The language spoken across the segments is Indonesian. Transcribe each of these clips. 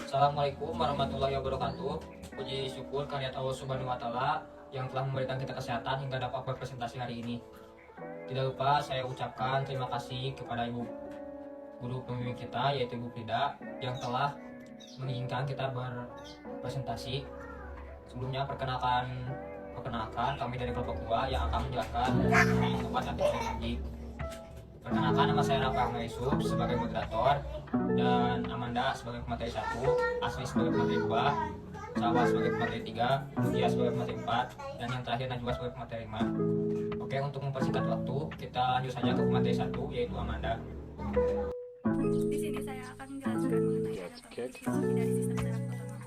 Assalamualaikum warahmatullahi wabarakatuh. Puji syukur kehadirat Allah Subhanahu wa Ta'ala yang telah memberikan kita kesehatan hingga dapat berpresentasi hari ini. Tidak lupa saya ucapkan terima kasih kepada Ibu Guru pembimbing kita, yaitu Ibu Frida, yang telah mengizinkan kita berpresentasi. Sebelumnya perkenalkan kami dari kelompok 2 yang akan menjelaskan obat antiseptik. Perkenalkan, nama saya Rafa Ahmad Yusuf sebagai moderator, dan Amanda sebagai pemateri 1, Asli sebagai pemateri 2, Sawa sebagai pemateri 3, Dia sebagai pemateri 4, dan yang terakhir Najwa sebagai pemateri 5. Oke, untuk mempersingkat waktu, kita lanjut saja ke pemateri 1, yaitu Amanda. Di sini saya akan menjelaskan mengenai anatomi dari sistem saraf otonom.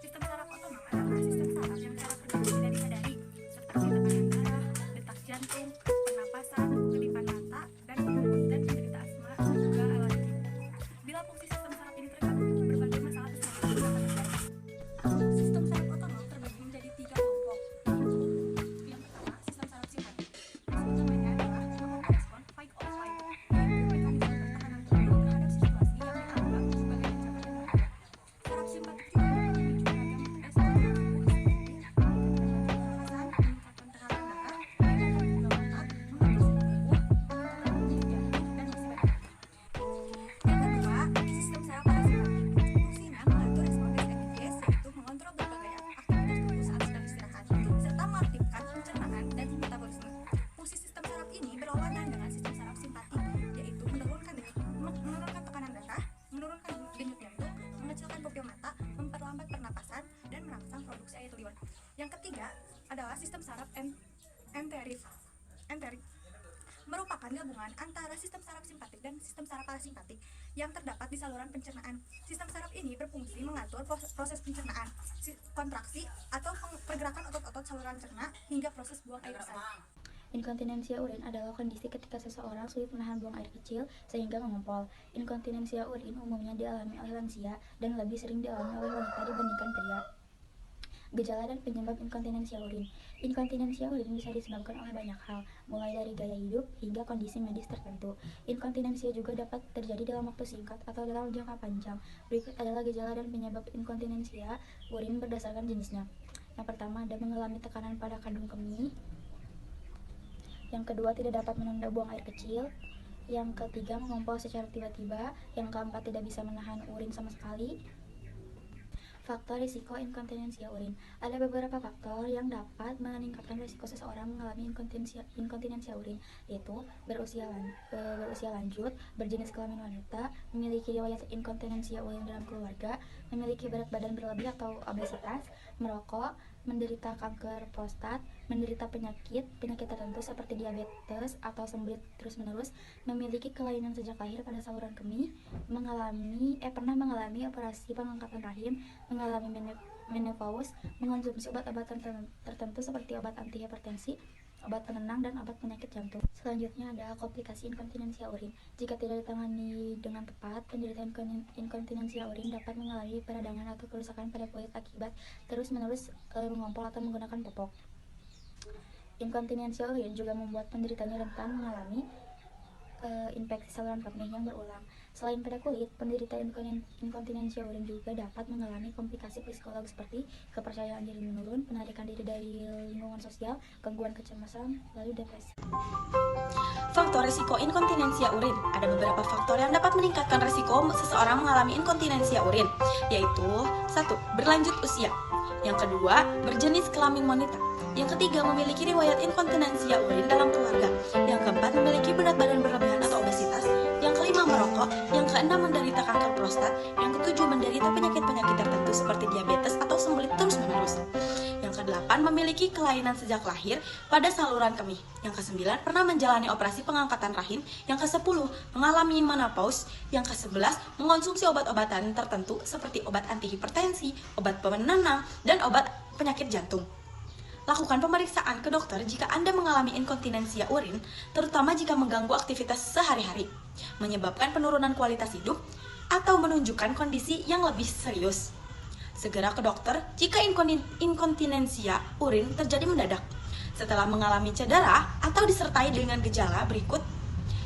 Sistem saraf otonom adalah sistem saraf yang cara kerjanya tidak disadari, seperti tekanan darah, detak jantung, pernapasan, kedipan mata, dan penderita asma juga alergi. Bila fungsi sistem saraf ini terganggu, berbagai masalah kesehatan dapat terjadi. Sistem saraf otonom terbagi menjadi 3 kelompok. Yang pertama, sistem saraf simpatik. Tujuannya adalah merespon fight or flight, yaitu mekanisme pertahanan tubuh terhadap situasi yang dianggap sebagai ancaman berbahaya. Saraf simpatik juga memicu beragam respon tubuh seperti pernapasan, meningkatkan tekanan darah, meningkatkan gula otak, mengatur tubuh, mengatur jantung, dan sebagainya. Yang kedua, sistem saraf parasimpatik. Fungsinya mengatur respon epifis, yaitu mengontrol berbagai aktivitas tubuh saat sedang istirahat, serta menertibkan pencernaan dan metabolisme. Fungsi sistem saraf ini berlawanan dengan sistem saraf simpatik, yaitu menurunkan tekanan darah, menurunkan denyut jantung, mengecilkan pupil mata, memperlambat pernapasan, dan merangsang produksi air liur. Yang ketiga adalah sistem saraf enterik. Merupakan gabungan antara sistem saraf simpatik dan sistem saraf parasimpatik yang terdapat di saluran pencernaan. Sistem saraf ini berfungsi mengatur proses pencernaan, kontraksi atau pergerakan otot-otot saluran cerna hingga proses buang air besar. Inkontinensia urin adalah kondisi ketika seseorang sulit menahan buang air kecil sehingga mengumpul. Inkontinensia urin umumnya dialami oleh lansia dan lebih sering dialami oleh wanita dibandingkan pria. Gejala dan penyebab inkontinensia urin. Inkontinensia urin bisa disebabkan oleh banyak hal, mulai dari gaya hidup hingga kondisi medis tertentu. Inkontinensia juga dapat terjadi dalam waktu singkat atau dalam jangka panjang. Berikut adalah gejala dan penyebab inkontinensia urin berdasarkan jenisnya. Yang pertama, ada mengalami tekanan pada kandung kemih. Yang kedua, tidak dapat menunda buang air kecil. Yang ketiga, mengumpul secara tiba-tiba. Yang keempat, tidak bisa menahan urin sama sekali. Faktor risiko inkontinensia urin. Ada beberapa faktor yang dapat meningkatkan risiko seseorang mengalami inkontinensia urin, yaitu berusia lanjut, berjenis kelamin wanita, memiliki riwayat inkontinensia urin dalam keluarga, memiliki berat badan berlebih atau obesitas, merokok, menderita kanker prostat, menderita penyakit tertentu seperti diabetes atau sembelit terus-menerus, memiliki kelainan sejak lahir pada saluran kemih, pernah mengalami operasi pengangkatan rahim, mengalami menopause, mengonsumsi obat-obatan tertentu seperti obat antihipertensi, obat penenang, dan obat penyakit jantung. Selanjutnya ada komplikasi inkontinensia urin. Jika tidak ditangani dengan tepat, penderita inkontinensia urin dapat mengalami peradangan atau kerusakan pada kulit akibat terus-menerus mengompol atau menggunakan popok. Inkontinensia urin juga membuat penderitanya rentan mengalami infeksi saluran kemih yang berulang. Selain pada kulit, penderita inkontinensia urin juga dapat mengalami komplikasi psikologis seperti kepercayaan diri menurun, penarikan diri dari lingkungan sosial, gangguan kecemasan, lalu depresi. Faktor risiko inkontinensia urin. Ada beberapa faktor yang dapat meningkatkan risiko seseorang mengalami inkontinensia urin, yaitu 1. Berlanjut usia. Yang kedua, berjenis kelamin wanita. Yang ketiga, memiliki riwayat inkontinensia urin dalam keluarga. Yang keempat, memiliki berat badan berlebihan atau obesitas. Yang kelima, merokok. Yang keenam, menderita kanker prostat. Yang ketujuh, menderita penyakit-penyakit tertentu seperti diabetes atau sembelit terus-menerus. Yang kedelapan, memiliki kelainan sejak lahir pada saluran kemih. Yang kesembilan, pernah menjalani operasi pengangkatan rahim. Yang kesepuluh, mengalami menopause. Yang kesebelas, mengonsumsi obat-obatan tertentu seperti obat antihipertensi, obat penenang, dan obat penyakit jantung. Lakukan pemeriksaan ke dokter jika Anda mengalami inkontinensia urin, terutama jika mengganggu aktivitas sehari-hari, menyebabkan penurunan kualitas hidup, atau menunjukkan kondisi yang lebih serius. Segera ke dokter jika inkontinensia urin terjadi mendadak, setelah mengalami cedera atau disertai dengan gejala berikut.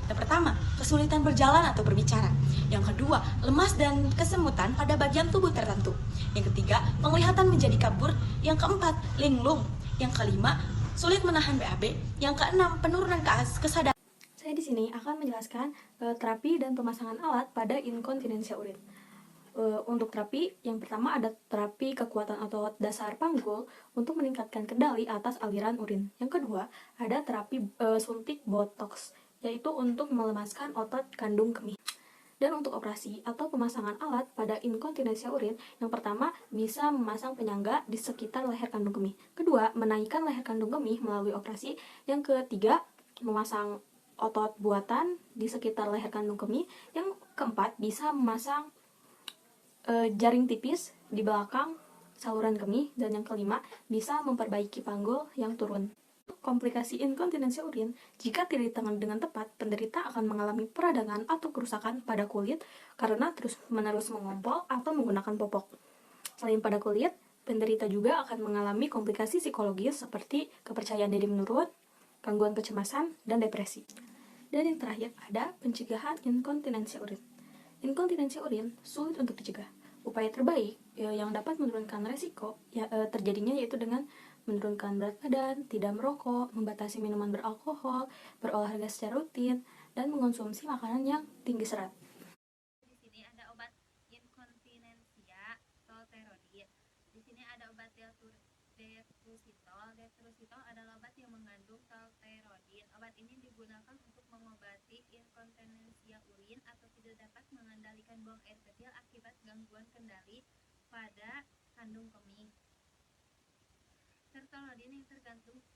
Yang pertama, kesulitan berjalan atau berbicara. Yang kedua, lemas dan kesemutan pada bagian tubuh tertentu. Yang ketiga, penglihatan menjadi kabur. Yang keempat, linglung. Yang kelima, sulit menahan BAB. Yang keenam, penurunan kesadaran. Saya di sini akan menjelaskan terapi dan pemasangan alat pada inkontinensia urin. Untuk terapi, yang pertama ada terapi kekuatan otot dasar panggul untuk meningkatkan kendali atas aliran urin. Yang kedua, ada terapi suntik botox, yaitu untuk melemaskan otot kandung kemih. Dan untuk operasi atau pemasangan alat pada inkontinensia urin, yang pertama bisa memasang penyangga di sekitar leher kandung kemih. Kedua, menaikkan leher kandung kemih melalui operasi. Yang ketiga, memasang otot buatan di sekitar leher kandung kemih. Yang keempat, bisa memasang jaring tipis di belakang saluran kemih. Dan yang kelima, bisa memperbaiki panggul yang turun. Komplikasi inkontinensia urin, jika tidak ditangani dengan tepat, penderita akan mengalami peradangan atau kerusakan pada kulit karena terus-menerus mengompol atau menggunakan popok. Selain pada kulit, penderita juga akan mengalami komplikasi psikologis seperti kepercayaan diri menurun, gangguan kecemasan, dan depresi. Dan yang terakhir ada pencegahan inkontinensia urin. Inkontinensia urin sulit untuk dicegah. Upaya terbaik yang dapat menurunkan resiko terjadinya yaitu dengan menurunkan berat badan, tidak merokok, membatasi minuman beralkohol, berolahraga secara rutin, dan mengonsumsi makanan yang tinggi serat. Di sini ada obat inkontinensia tolterodin. Di sini ada obat detrusitol. Detrusitol adalah obat yang mengandung tolterodin. Obat ini digunakan untuk mengobati inkontinensia urin atau tidak dapat mengendalikan buang air kecil akibat gangguan kendali pada kandung kemih. Sertolodin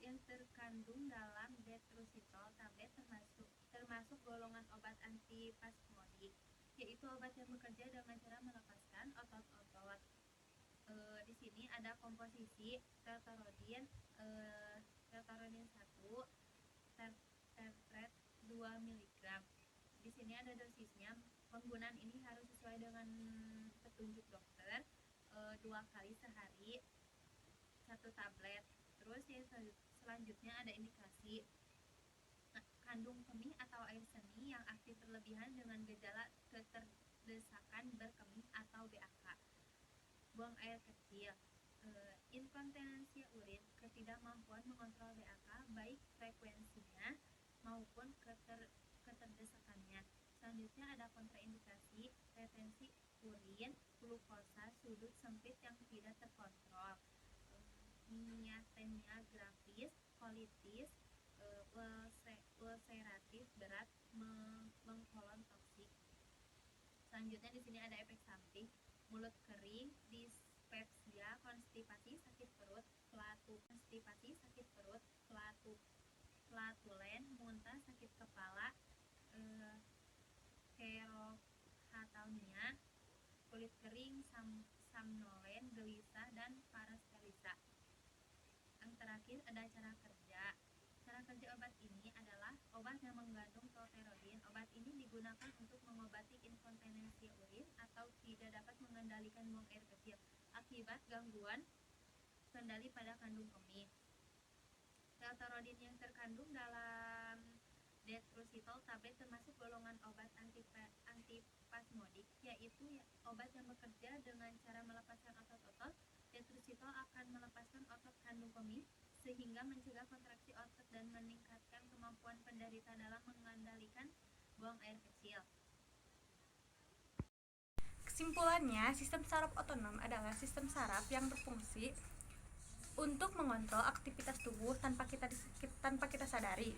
yang terkandung dalam detrusitol tablet termasuk golongan obat antispasmodik, yaitu obat yang bekerja dengan cara melepaskan otot-otot. Di sini ada komposisi sertolodin 1 tertret 2 mg. Di sini ada dosisnya. Penggunaan ini harus sesuai dengan petunjuk dokter, 2 kali sehari 1 tablet. Terus yang selanjutnya ada indikasi kandung kemih atau air seni yang aktif berlebihan dengan gejala keterdesakan berkemih atau BAK. Buang air kecil, inkontinensia urin, ketidakmampuan mengontrol BAK baik frekuensinya maupun keterdesakannya. Selanjutnya ada kontraindikasi retensi urin, glukosa, sudut sempit yang tidak terkontrol, miastenia gravis, kolitis, ulceratif berat, mengkolon toksik. Selanjutnya di sini ada efek samping, mulut kering, dispepsia, konstipasi, sakit perut, flatulen, muntah, sakit kepala, kerohatalmia, kulit kering, somnolen, gelisah, dan parastelisa. Yang terakhir ada cara kerja. Cara kerja obat ini adalah obat yang mengandung tolterodin. Obat ini digunakan untuk mengobati inkontinensia urin atau tidak dapat mengendalikan buang air kecil akibat gangguan kendali pada kandung kemih. Tolterodin yang terkandung dalam detrusitol tablet termasuk golongan obat antispasmodik, yaitu obat yang bekerja dengan cara melepaskan otot-otot. Detrusitol akan melepaskan otot kandung kemih sehingga mencegah kontraksi otot dan meningkatkan kemampuan penderita dalam mengendalikan buang air kecil. Kesimpulannya, sistem saraf otonom adalah sistem saraf yang berfungsi untuk mengontrol aktivitas tubuh tanpa kita sadari.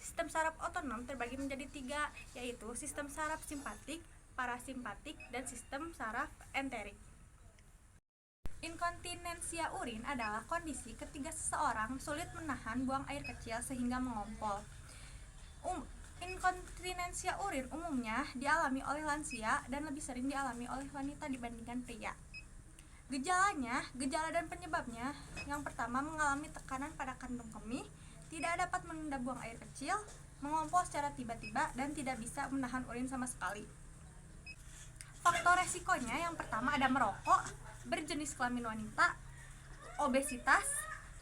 Sistem saraf otonom terbagi menjadi 3, yaitu sistem saraf simpatik, parasimpatik, dan sistem saraf enterik. Inkontinensia urin adalah kondisi ketika seseorang sulit menahan buang air kecil sehingga mengompol. Inkontinensia urin umumnya dialami oleh lansia dan lebih sering dialami oleh wanita dibandingkan pria. Gejala dan penyebabnya, yang pertama mengalami tekanan pada kandung kemih, tidak dapat menunda buang air kecil, mengompol secara tiba-tiba, dan tidak bisa menahan urin sama sekali. Faktor resikonya yang pertama ada merokok, berjenis kelamin wanita, obesitas,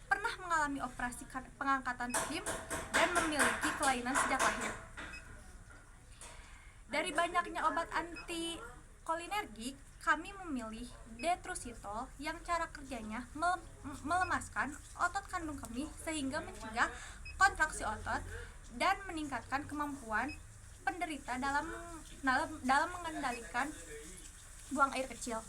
pernah mengalami operasi pengangkatan rahim, dan memiliki kelainan sejak lahir. Dari banyaknya obat anti kolinergik, kami memilih detrusitol yang cara kerjanya melemaskan otot kandung kemih sehingga mencegah kontraksi otot dan meningkatkan kemampuan penderita dalam mengendalikan buang air kecil.